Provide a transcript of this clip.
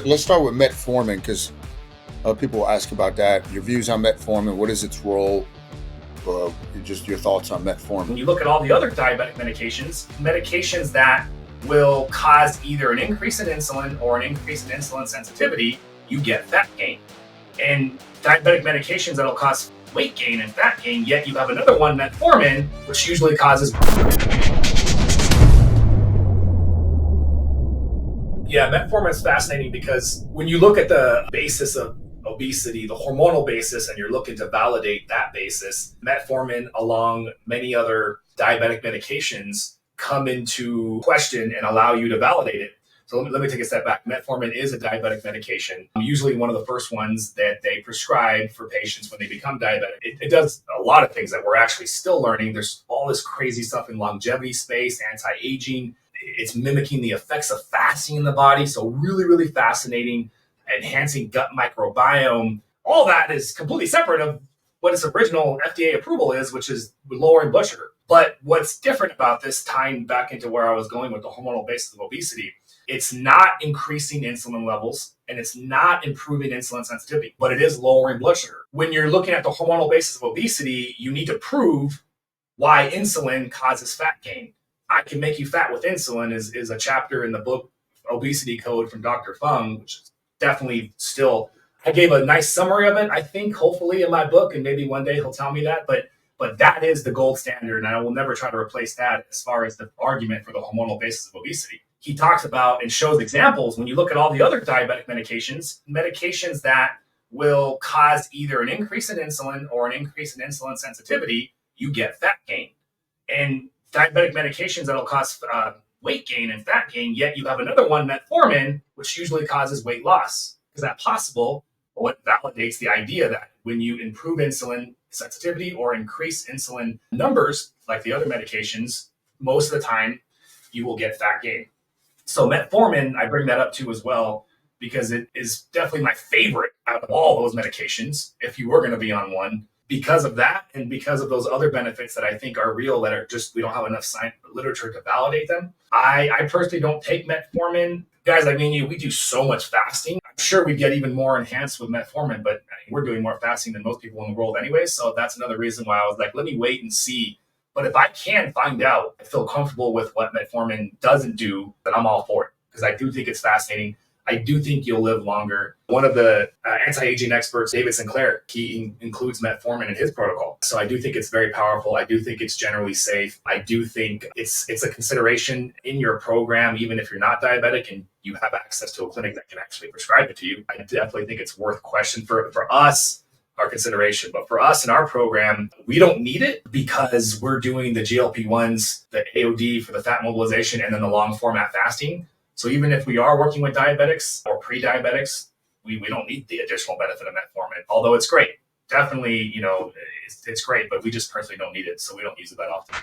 Let's start with metformin because people ask about that. Your views on metformin. What is its role? Just your thoughts on When metformin. you look at all the other diabetic medications that will cause either an increase in insulin or an increase in insulin sensitivity, you get fat gain. And diabetic medications that'll cause weight gain and fat gain, yet you have another one, metformin, which usually causes. Yeah, metformin is fascinating because when you look at the basis of obesity, the hormonal basis, and you're looking to validate that basis, metformin, along many other diabetic medications, come into question and allow you to validate it. So let me take a step back. Metformin is a diabetic medication, usually one of the first ones that they prescribe for patients when they become diabetic. It does a lot of things that we're actually still learning. There's all this crazy stuff in longevity space, anti-aging. It's mimicking the effects of fasting in the body. So really, really fascinating, enhancing gut microbiome. All that is completely separate of what its original FDA approval is, which is lowering blood sugar. But what's different about this, tying back into where I was going with the hormonal basis of obesity, it's not increasing insulin levels and it's not improving insulin sensitivity, but it is lowering blood sugar. When you're looking at the hormonal basis of obesity, you need to prove why insulin causes fat gain. I Can Make You Fat with Insulin is a chapter in the book Obesity Code from Dr. Fung, which is definitely still, I gave a nice summary of it, I think, hopefully in my book, and maybe one day he'll tell me that, but that is the gold standard, and I will never try to replace that as far as the argument for the hormonal basis of obesity. He talks about and shows examples when you look at all the other diabetic medications that will cause either an increase in insulin or an increase in insulin sensitivity, you get fat gain. And diabetic medications that'll cause weight gain and fat gain, yet you have another one, metformin, which usually causes weight loss. Is that possible? Well, it validates the idea that when you improve insulin sensitivity or increase insulin numbers, like the other medications, most of the time you will get fat gain. So metformin, I bring that up too as well, because it is definitely my favorite out of all those medications, if you were going to be on one, because of that and because of those other benefits that I think are real that are just, we don't have enough science literature to validate them. I personally don't take metformin. Guys like me and you, we do so much fasting. I'm sure we get even more enhanced with metformin, but we're doing more fasting than most people in the world anyway. So that's another reason why I was like, let me wait and see. But if I can find out, I feel comfortable with what metformin doesn't do, then I'm all for it, because I do think it's fascinating. I do think you'll live longer. One of the anti-aging experts, David Sinclair, he includes metformin in his protocol. So I do think it's very powerful. I do think it's generally safe. I do think it's a consideration in your program, even if you're not diabetic and you have access to a clinic that can actually prescribe it to you. I definitely think it's worth question for us, our consideration. But for us in our program, we don't need it because we're doing the GLP-1s, the AOD for the fat mobilization, and then the long format fasting. So even if we are working with diabetics or pre-diabetics, we don't need the additional benefit of metformin, although it's great. Definitely, it's great, but we just personally don't need it, so we don't use it that often.